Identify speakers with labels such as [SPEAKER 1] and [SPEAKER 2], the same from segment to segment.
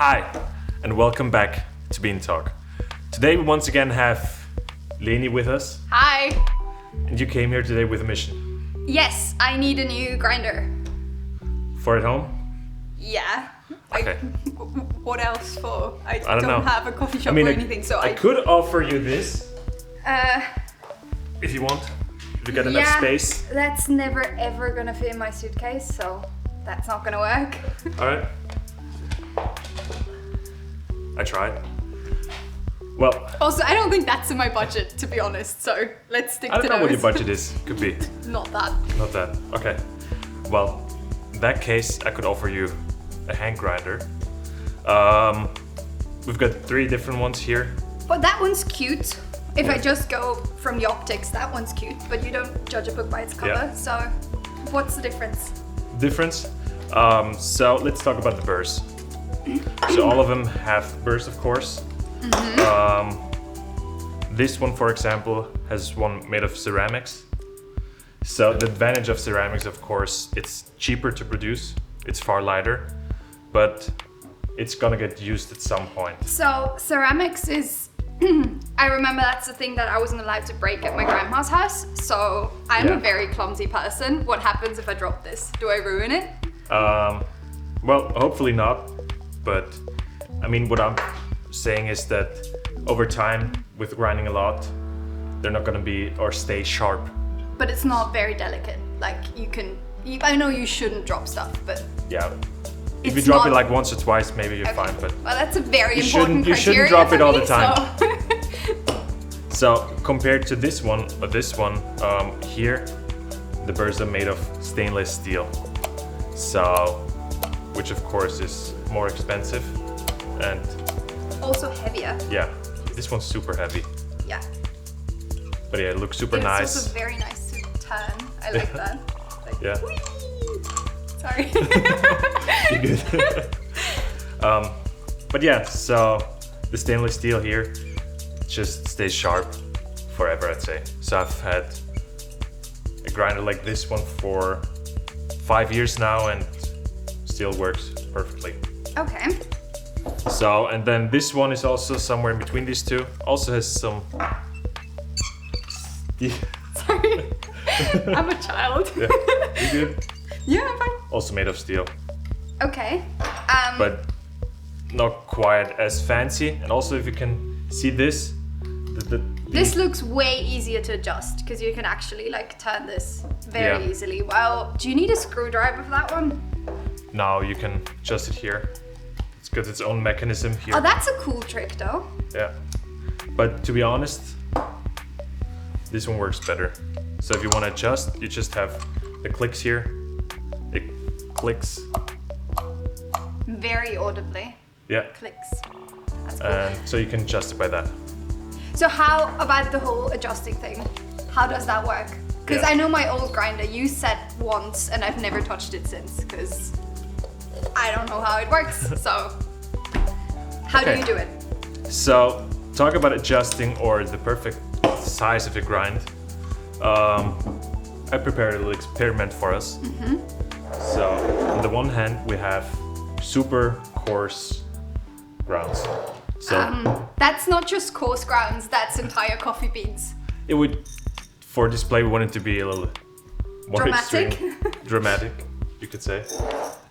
[SPEAKER 1] Hi, and welcome back to Beantalk. Today we once again have Leni with us.
[SPEAKER 2] Hi.
[SPEAKER 1] And you came here today with a mission.
[SPEAKER 2] Yes, I need a new grinder.
[SPEAKER 1] For at home?
[SPEAKER 2] Yeah.
[SPEAKER 1] Okay.
[SPEAKER 2] What else for? I
[SPEAKER 1] don't know.
[SPEAKER 2] have a coffee shop
[SPEAKER 1] I mean,
[SPEAKER 2] or anything, so
[SPEAKER 1] I could offer you this
[SPEAKER 2] Uh,
[SPEAKER 1] if you want. If you got enough space.
[SPEAKER 2] That's never ever gonna fit in my suitcase, so that's not gonna work.
[SPEAKER 1] Alright. I tried. Well,
[SPEAKER 2] Also, I don't think that's in my budget, to be honest, so let's stick to
[SPEAKER 1] I
[SPEAKER 2] those.
[SPEAKER 1] don't know what your budget is. Could be.
[SPEAKER 2] Not that.
[SPEAKER 1] Not that. Okay. Well, in that case, I could offer you a hand grinder. We've got 3 different ones here.
[SPEAKER 2] But that one's cute. If I just go from the optics, that one's cute, but you don't judge a book by its cover, so what's the difference?
[SPEAKER 1] Difference? So let's talk about the burrs. So all of them have burrs, of course. This one, for example, has one made of ceramics. So the advantage of ceramics, of course, it's cheaper to produce, it's far lighter, but it's gonna get used at some point.
[SPEAKER 2] So ceramics is, I remember that's the thing that I wasn't allowed to break at my grandma's house. So I'm a very clumsy person. What happens if I drop this? Do I ruin it?
[SPEAKER 1] Well, hopefully not, but I mean, what I'm saying is that over time, with grinding a lot, they're not gonna be or stay sharp.
[SPEAKER 2] But it's not very delicate. Like I know you shouldn't drop stuff, but
[SPEAKER 1] yeah. If
[SPEAKER 2] it's
[SPEAKER 1] you drop
[SPEAKER 2] not-
[SPEAKER 1] it like once or twice, maybe you're fine, but
[SPEAKER 2] well, that's a very
[SPEAKER 1] you
[SPEAKER 2] important
[SPEAKER 1] shouldn't
[SPEAKER 2] criteria
[SPEAKER 1] drop
[SPEAKER 2] for
[SPEAKER 1] it all
[SPEAKER 2] me,
[SPEAKER 1] the time.
[SPEAKER 2] So.
[SPEAKER 1] So compared to this one, here, the burrs are made of stainless steel. So, which of course is more expensive, and
[SPEAKER 2] Also heavier.
[SPEAKER 1] yeah, this one's super heavy.
[SPEAKER 2] Yeah.
[SPEAKER 1] But yeah, it looks super
[SPEAKER 2] It's
[SPEAKER 1] nice.
[SPEAKER 2] also very nice to turn. I like that. Like,
[SPEAKER 1] Yeah.
[SPEAKER 2] whee! Sorry.
[SPEAKER 1] You're good. But yeah, so the stainless steel here just stays sharp forever, I'd say. So I've had a grinder like this one for 5 years now and still works perfectly.
[SPEAKER 2] Okay.
[SPEAKER 1] So, and then this one is also somewhere in between these two. Also has some...
[SPEAKER 2] Sorry. I'm a child.
[SPEAKER 1] Yeah, you good?
[SPEAKER 2] Yeah, I'm fine.
[SPEAKER 1] Also made of steel,
[SPEAKER 2] Okay.
[SPEAKER 1] but not quite as fancy. And also, if you can see this,
[SPEAKER 2] This looks way easier to adjust because you can actually like turn this very easily. Well, do you need a screwdriver for that one?
[SPEAKER 1] now you can adjust it here. It's got its own mechanism here.
[SPEAKER 2] Oh, that's a cool trick though.
[SPEAKER 1] Yeah, but to be honest, this one works better. So if you want to adjust, you just have the clicks here. It clicks.
[SPEAKER 2] Very audibly.
[SPEAKER 1] Yeah.
[SPEAKER 2] Clicks. That's cool.
[SPEAKER 1] And so you can adjust it by that.
[SPEAKER 2] So how about the whole adjusting thing? How does that work? Because I know my old grinder, you set once and I've never touched it since because I don't know how it works. So how do you do it?
[SPEAKER 1] So talk about adjusting or the perfect size of the grind. I prepared a little experiment for us. So on the one hand, we have super coarse grounds. So
[SPEAKER 2] That's not just coarse grounds, that's entire coffee beans.
[SPEAKER 1] it would, for display, we want it to be a little more
[SPEAKER 2] Dramatic.
[SPEAKER 1] extreme. Dramatic, you could say.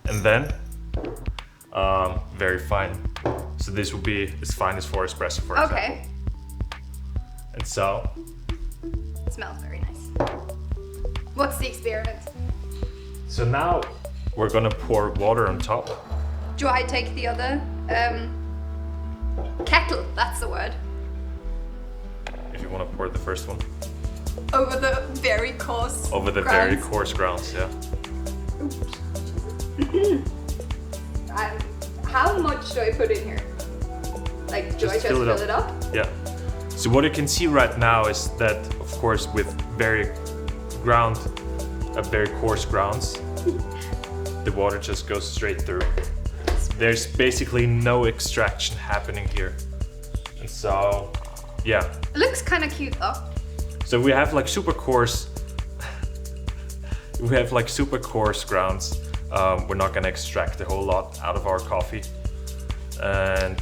[SPEAKER 1] And then very fine. So this would be as fine as for espresso, for example.
[SPEAKER 2] Okay.
[SPEAKER 1] And so
[SPEAKER 2] It smells very nice. What's the experiment?
[SPEAKER 1] So now we're gonna pour water on top.
[SPEAKER 2] Do I take the other kettle? That's the word.
[SPEAKER 1] If you want to pour the first one
[SPEAKER 2] Over the very coarse.
[SPEAKER 1] over the very
[SPEAKER 2] grounds.
[SPEAKER 1] coarse grounds, yeah.
[SPEAKER 2] How much do I put in here? Like, do I just
[SPEAKER 1] fill
[SPEAKER 2] fill it up?
[SPEAKER 1] Yeah. So what you can see right now is that, of course, with very coarse grounds, the water just goes straight through. There's basically no extraction happening here. And so, yeah.
[SPEAKER 2] It looks kind of cute though.
[SPEAKER 1] So we have like super coarse grounds. We're not gonna extract a whole lot out of our coffee. And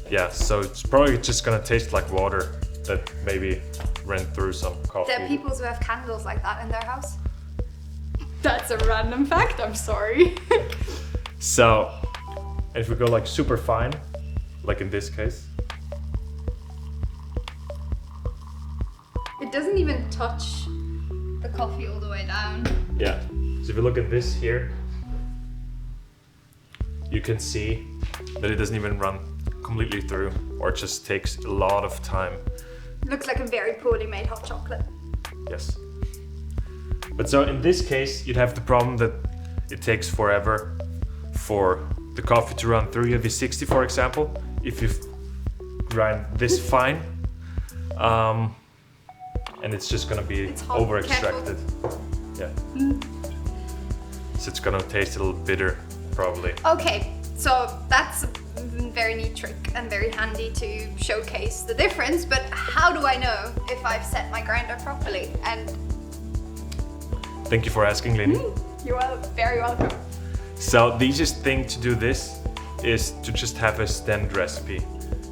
[SPEAKER 1] yeah, so it's probably just gonna taste like water that maybe ran through some coffee.
[SPEAKER 2] There are people who have candles like that in their house. That's a random fact, I'm sorry.
[SPEAKER 1] So, if we go like super fine, like in this case.
[SPEAKER 2] It doesn't even touch the coffee all the way down.
[SPEAKER 1] Yeah, so if you look at this here, you can see that it doesn't even run completely through, or it just takes a lot of time.
[SPEAKER 2] Looks like a very poorly made hot chocolate.
[SPEAKER 1] Yes. But so in this case, you'd have the problem that it takes forever for the coffee to run through. You have V60, for example. If you grind this fine, and it's just gonna be over extracted. Yeah. So it's gonna taste a little bitter, probably.
[SPEAKER 2] Okay, so that's a very neat trick and very handy to showcase the difference, but how do I know if I've set my grinder properly? And
[SPEAKER 1] Thank you for asking, Lynn.
[SPEAKER 2] you're very welcome.
[SPEAKER 1] So the easiest thing to do this is to just have a standard recipe.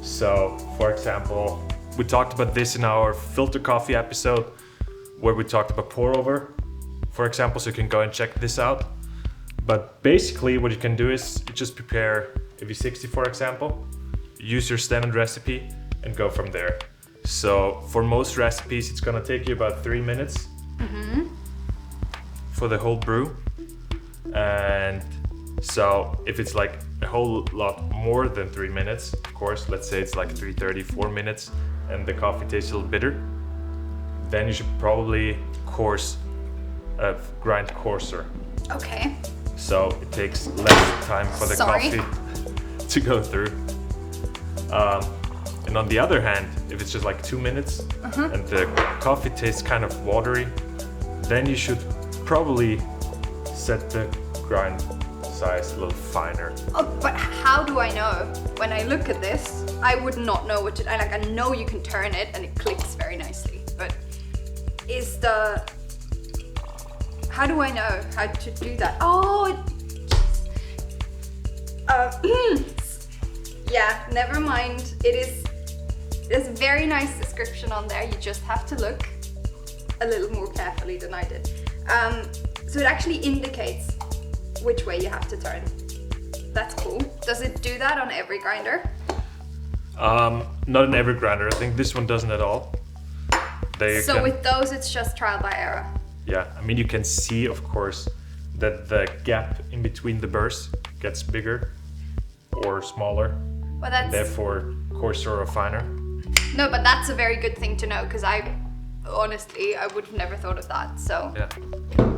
[SPEAKER 1] So, for example, we talked about this in our filter coffee episode where we talked about pour over, for example, so you can go and check this out. But basically what you can do is you just prepare a V60, for example, use your standard recipe and go from there. So for most recipes, it's gonna take you about 3 minutes for the whole brew. And so if it's like a whole lot more than 3 minutes, of course, let's say it's like 3:30, 4 minutes, and the coffee tastes a little bitter, then you should probably grind coarser.
[SPEAKER 2] Okay.
[SPEAKER 1] So it takes less time for the coffee to go through. And on the other hand, if it's just like 2 minutes and the coffee tastes kind of watery, then you should probably set the grind size a little finer.
[SPEAKER 2] Oh, but how do I know? When I look at this, I would not know what to. I know you can turn it and it clicks very nicely, but how do I know how to do that? Oh, yeah, never mind. There's a very nice description on there. You just have to look a little more carefully than I did. So it actually indicates which way you have to turn. That's cool. Does it do that on every grinder?
[SPEAKER 1] Not in every grinder. I think this one doesn't at all.
[SPEAKER 2] With those, it's just trial by error.
[SPEAKER 1] Yeah, I mean, you can see, of course, that the gap in between the burrs gets bigger or smaller,
[SPEAKER 2] Well,
[SPEAKER 1] and therefore coarser or finer.
[SPEAKER 2] No, but that's a very good thing to know, because honestly, I would have never thought of that. So
[SPEAKER 1] Yeah.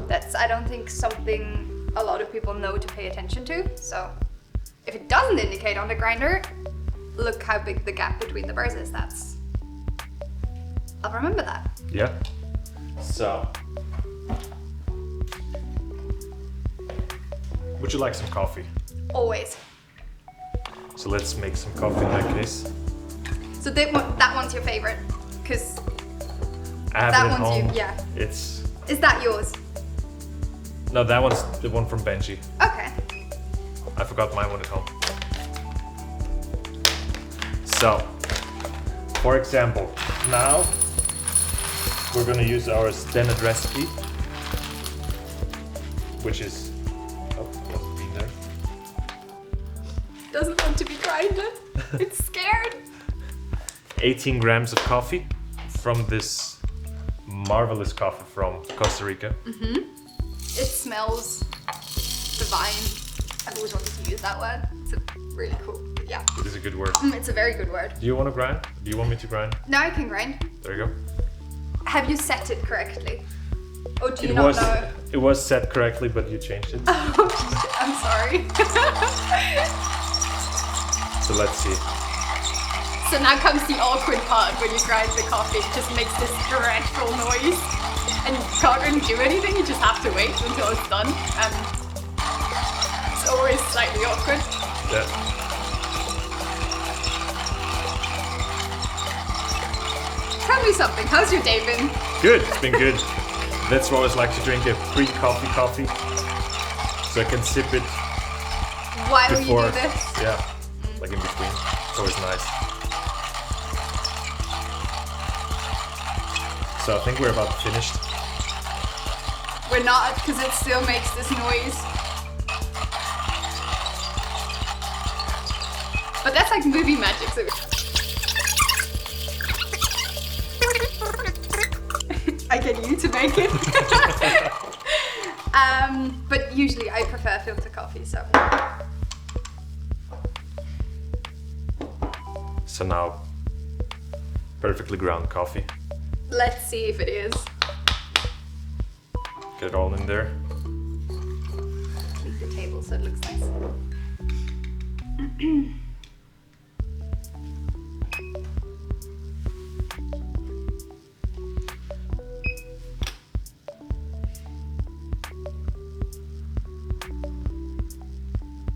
[SPEAKER 2] that's, I don't think, something a lot of people know to pay attention to. So if it doesn't indicate on the grinder, look how big the gap between the burrs is. I'll remember that.
[SPEAKER 1] Yeah. So, would you like some coffee?
[SPEAKER 2] Always.
[SPEAKER 1] So let's make some coffee in that case.
[SPEAKER 2] So that one's your favorite, because
[SPEAKER 1] I have
[SPEAKER 2] that
[SPEAKER 1] it at
[SPEAKER 2] one's
[SPEAKER 1] home.
[SPEAKER 2] yeah.
[SPEAKER 1] It's
[SPEAKER 2] Is that yours?
[SPEAKER 1] no, that one's the one from Benji.
[SPEAKER 2] Okay.
[SPEAKER 1] I forgot my one at home. So, for example, now we're gonna use our standard recipe, which is what's been there?
[SPEAKER 2] Doesn't want to be grinded. It's scared.
[SPEAKER 1] 18 grams of coffee from this marvelous coffee from Costa Rica.
[SPEAKER 2] It smells divine. I've always wanted to use that word. It's really cool. Yeah.
[SPEAKER 1] It is a good word.
[SPEAKER 2] It's a very good word.
[SPEAKER 1] Do you want to grind? Do you want me to grind?
[SPEAKER 2] Now I can grind.
[SPEAKER 1] There you go.
[SPEAKER 2] Have you set it correctly? Or do you not know?
[SPEAKER 1] It was set correctly, but you changed it.
[SPEAKER 2] I'm sorry.
[SPEAKER 1] So let's see.
[SPEAKER 2] So now comes the awkward part when you grind the coffee. It just makes this dreadful noise. And you can't really do anything, you just have to wait until it's done. And it's always slightly awkward.
[SPEAKER 1] Yeah.
[SPEAKER 2] Tell me something, how's your day been?
[SPEAKER 1] Good, it's been good. That's why I always like to drink a pre-coffee, so I can sip it
[SPEAKER 2] While
[SPEAKER 1] before.
[SPEAKER 2] you do this?
[SPEAKER 1] Yeah. like in between. It's always nice. So I think we're about finished.
[SPEAKER 2] We're not, because it still makes this noise. But that's like movie magic. So I get you to make it. But usually I prefer filter coffee, so.
[SPEAKER 1] So now, perfectly ground coffee.
[SPEAKER 2] Let's see if it is.
[SPEAKER 1] Get it all in there.
[SPEAKER 2] Leave the table so it looks nice.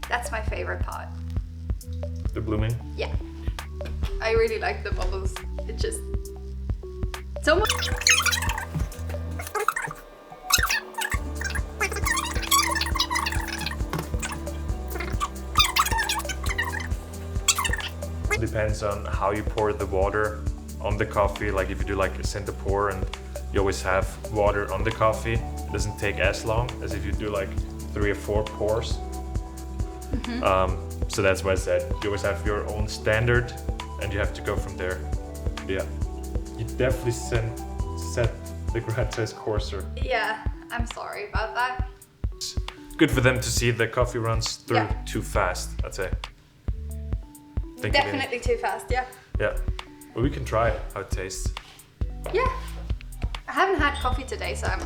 [SPEAKER 2] That's my favorite part.
[SPEAKER 1] The blooming.
[SPEAKER 2] Yeah. I really like the bubbles. It just so much.
[SPEAKER 1] It depends on how you pour the water on the coffee. Like if you do like a center pour and you always have water on the coffee, it doesn't take as long as if you do like 3 or 4 pours. So that's why I said you always have your own standard and you have to go from there. But yeah, you definitely set the grind size coarser.
[SPEAKER 2] Yeah, I'm sorry about that.
[SPEAKER 1] It's good for them to see the coffee runs through
[SPEAKER 2] Yeah.
[SPEAKER 1] too fast, I'd say. Think of it.
[SPEAKER 2] Definitely too fast, yeah.
[SPEAKER 1] Yeah, but we can try how it tastes.
[SPEAKER 2] Yeah. I haven't had coffee today, so I'm.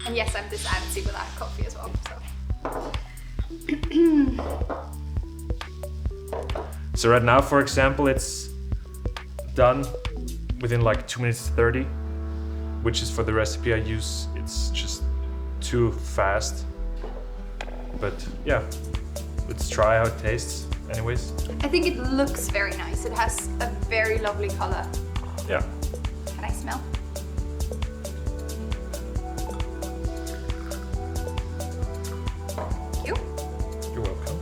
[SPEAKER 2] And yes, I'm this antsy without coffee as well, so.
[SPEAKER 1] So right now, for example, it's done within like 2 minutes 30, which is for the recipe I use. It's just too fast. But yeah, let's try how it tastes anyways.
[SPEAKER 2] I think it looks very nice. It has a very lovely color.
[SPEAKER 1] Yeah.
[SPEAKER 2] Can I smell? Thank you.
[SPEAKER 1] You're welcome.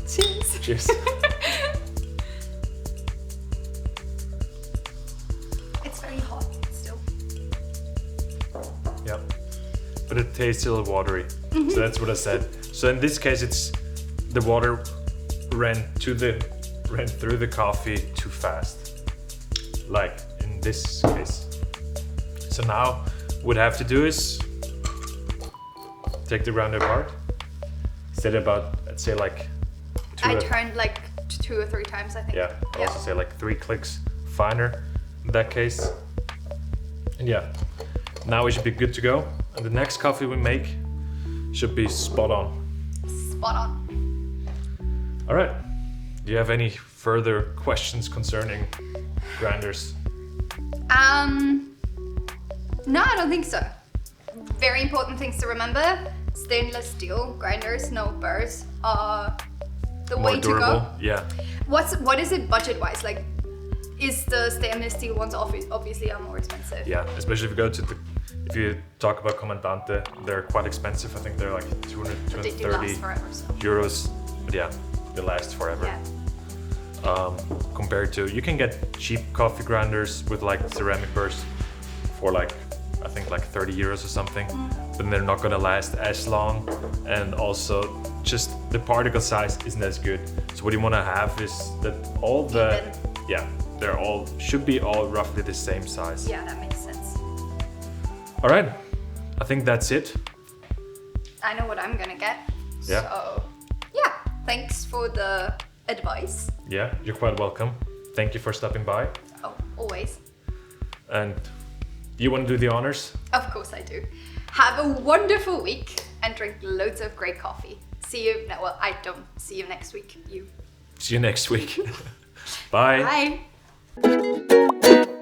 [SPEAKER 2] Cheers.
[SPEAKER 1] Cheers.
[SPEAKER 2] It's very hot still.
[SPEAKER 1] Yeah. But it tastes a little watery. So that's what I said. So in this case, it's the water ran through the coffee too fast. Like in this case. So now what I have to do is take the ground apart. Set it about, let's say like
[SPEAKER 2] I turned like 2 or 3 times, I think.
[SPEAKER 1] Yeah, I'll also say like 3 clicks finer in that case. And yeah, now we should be good to go. And the next coffee we make should be spot on.
[SPEAKER 2] Spot on.
[SPEAKER 1] All right. Do you have any further questions concerning grinders?
[SPEAKER 2] No, I don't think so. Very important things to remember. Stainless steel grinders, no burrs, are the
[SPEAKER 1] More
[SPEAKER 2] way
[SPEAKER 1] durable?
[SPEAKER 2] to go.
[SPEAKER 1] Yeah.
[SPEAKER 2] What is it budget-wise? Like, is the stainless steel ones obviously are more expensive?
[SPEAKER 1] Yeah, especially if you go to if you talk about Comandante, they're quite expensive. I think they're like 200,
[SPEAKER 2] They do
[SPEAKER 1] 230
[SPEAKER 2] last forever, so.
[SPEAKER 1] euros. But yeah, they last forever.
[SPEAKER 2] Yeah.
[SPEAKER 1] Compared to, you can get cheap coffee grinders with like ceramic burrs for like, I think like 30 euros or something, but they're not gonna last as long, and also just the particle size isn't as good. So what you wanna have is that all the,
[SPEAKER 2] Even.
[SPEAKER 1] yeah, they're all, should be all roughly the same size.
[SPEAKER 2] Yeah, that makes sense.
[SPEAKER 1] All right, I think that's it.
[SPEAKER 2] I know what I'm gonna get.
[SPEAKER 1] Yeah.
[SPEAKER 2] So, yeah, thanks for the advice.
[SPEAKER 1] Yeah, you're quite welcome. Thank you for stopping by.
[SPEAKER 2] Oh, always.
[SPEAKER 1] And you wanna do the honors?
[SPEAKER 2] Of course I do. Have a wonderful week and drink loads of great coffee. See you, no, well, I don't see you next week. You.
[SPEAKER 1] See you next week. Bye.
[SPEAKER 2] Bye.